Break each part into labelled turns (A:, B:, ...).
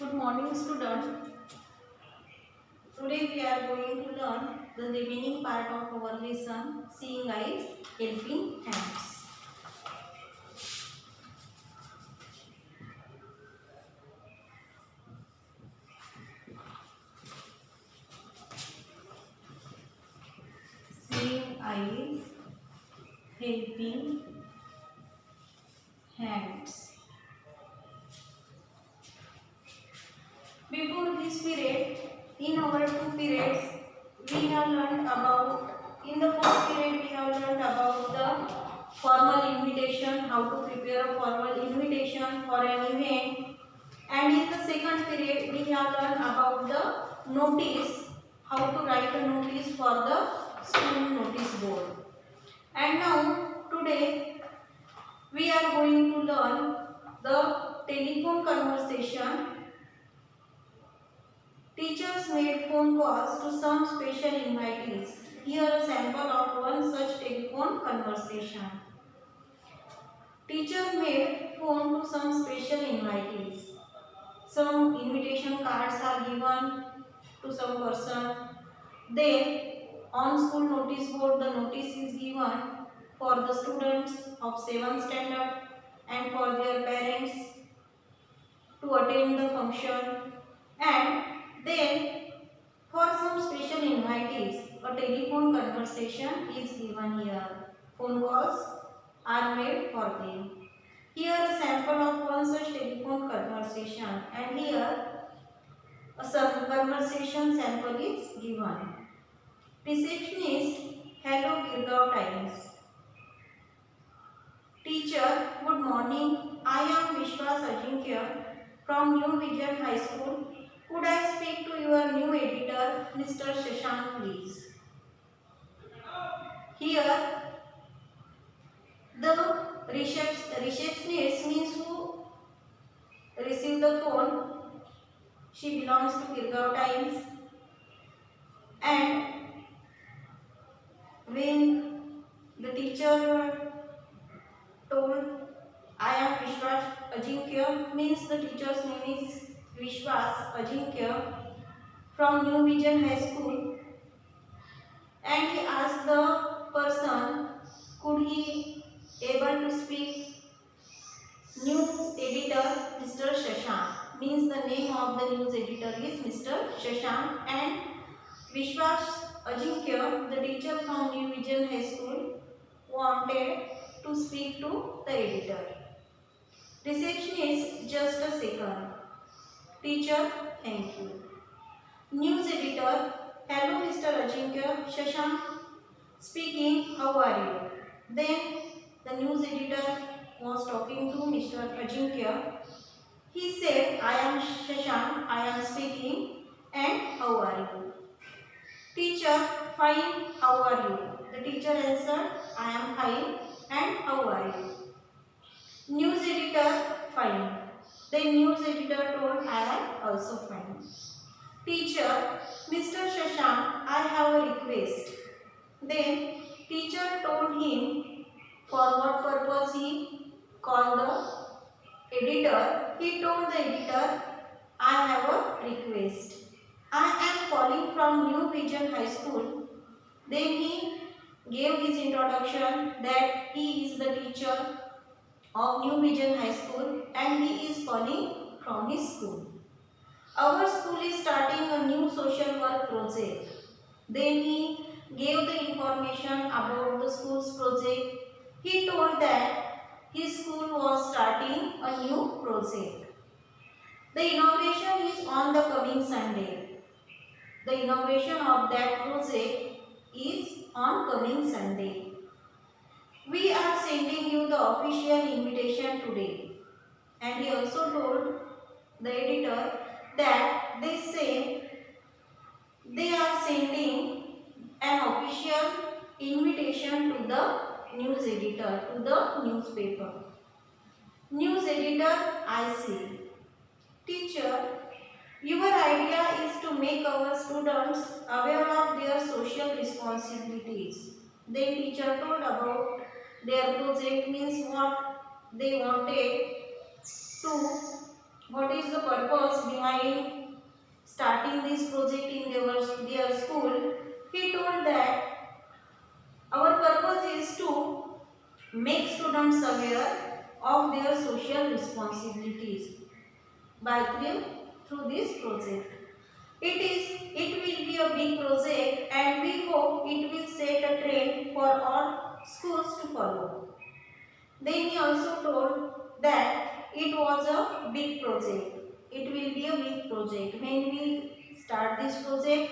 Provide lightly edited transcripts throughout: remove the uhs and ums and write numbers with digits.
A: Good morning, student. Today we are going to learn the remaining part of our lesson, Seeing Eyes, Helping Hands. Seeing Eyes, Helping Hands. Before this period, in our two periods, we have learned about, in the first period we have learned about the formal invitation, how to prepare a formal invitation for an event. And in the second period, we have learned about the notice, how to write a notice for the school notice board. And now, today, we are going to learn the telephone conversation. Teachers made phone calls to some special invitees. Here a sample of one such telephone conversation. Teacher made phone to some special invitees. Some invitation cards are given to some person. Then on school notice board the notice is given for the students of 7th standard and for their parents to attend the function. And then for some special invitees a telephone conversation is given here. Phone calls are made for them. Here a sample of one such telephone conversation, and here a some conversation sample is given. Receptionist, hello Girgaon Times. Teacher, good morning. I am Vishwas Ajinkya from New Vision High School. Could I speak to your new editor, Mr. Shashank, please? Here, the receptionist means who received the phone. She belongs to Girgaon Times. And when the teacher told I am Vishwas Ajinkya, means the teacher's name is Vishwas Ajinkya from New Vision High School, and he asked the person could he able to speak news editor Mr. Shashank, means the name of the news editor is Mr. Shashank, and Vishwas Ajinkya, the teacher from New Vision High School, wanted to speak to the editor. Receptionist, just a second. Teacher, thank you. News editor, hello Mr. Ajinkya, Shashank speaking, how are you? Then the news editor was talking to Mr. Ajinkya. He said, I am Shashank, I am speaking, and how are you? Teacher, fine, how are you? The teacher answered, I am fine, and how are you? News editor, fine. Then news editor told, I am also fine. Teacher, Mr. Shashank, I have a request. Then teacher told him for what purpose he called the editor. He told the editor, I have a request. I am calling from New Vision High School. Then he gave his introduction that he is the teacher of New Vision High School and he is calling from his school. Our school is starting a new social work project. Then he gave the information about the school's project. He told that his school was starting a new project. The inauguration is on the coming Sunday. The inauguration of that project is on coming Sunday. We are sending you the official invitation today. And he also told the editor that they say they are sending an official invitation to the news editor, to the newspaper. News editor, I see. Teacher, your idea is to make our students aware of their social responsibilities. Then teacher told about their project, means what they wanted to what is the purpose behind starting this project in their school. He told that our purpose is to make students aware of their social responsibilities by through this project. It will be a big project and we hope it will set a trend for all schools to follow. Then he also told that it was a big project. It will be a big project. When we start this project,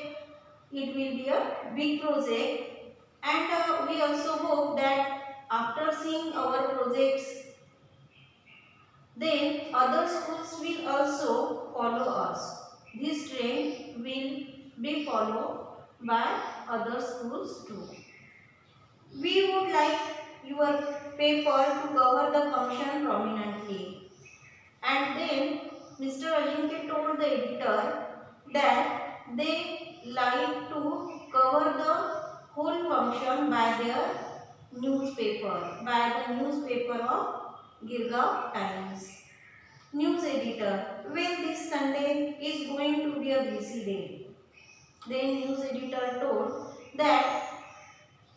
A: it will be a big project, and we also hope that after seeing our projects, then other schools will also follow us. This trend will be followed by other schools too. We would like your paper to cover the function prominently. And then Mr. Ajinkya told the editor that they like to cover the whole function by their newspaper, by the newspaper of Girgaon Times. News editor, well, this Sunday is going to be a busy day. Then news editor told that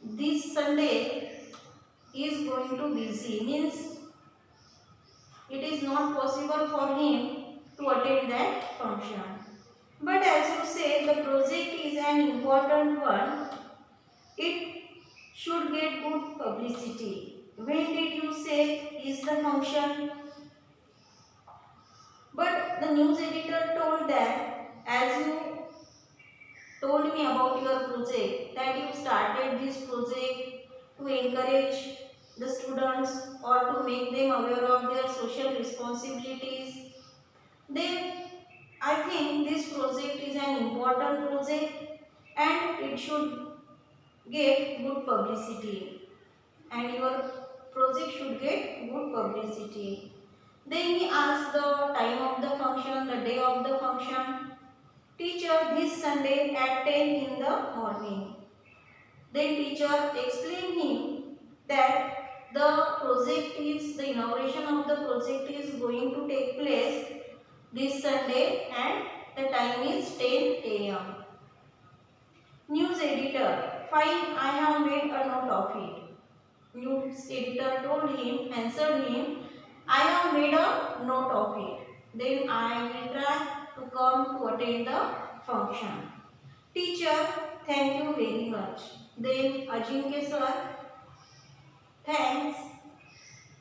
A: this Sunday is going to busy, means it is not possible for him to attend that function. But as you say, the project is an important one. It should get good publicity. When did you say is the function? But the news editor told that, as you told me about your project, that you started this project to encourage the students or to make them aware of their social responsibilities. Then I think this project is an important project and it should get good publicity, and your project should get good publicity. Then he asked the time of the function, the day of the function. Teacher, this Sunday at 10 in the morning. Then teacher explained him that the inauguration of the project is going to take place this Sunday and the time is 10 a.m. News editor, fine, I have made a note of it. News editor told him, answered him, I have made a note of it. Then I will try to come to attend the function. Teacher, thank you very much. Then Ajinkya sir thanks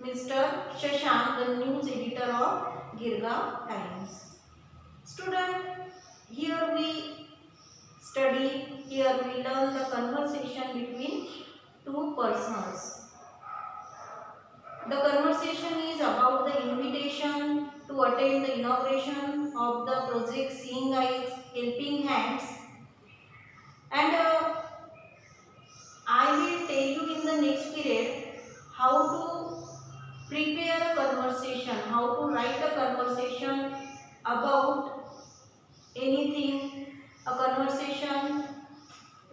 A: Mr. Shashank, the news editor of Girgaon Times. Student, here we study, here we learn the conversation between two persons. The conversation is about the invitation to attend the inauguration of the project Seeing Eyes Helping Hands, and I will tell you in the next period how to prepare a conversation, how to write a conversation about anything, a conversation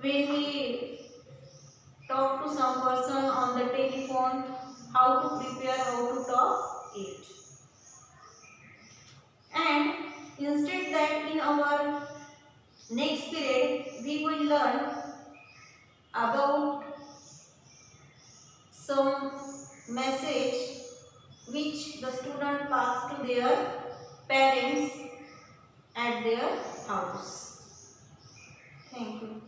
A: when we talk to some person on the telephone, how to prepare, how to talk it. And instead that in our next period we will learn about some message which the student pass to their parents at their house. Thank you.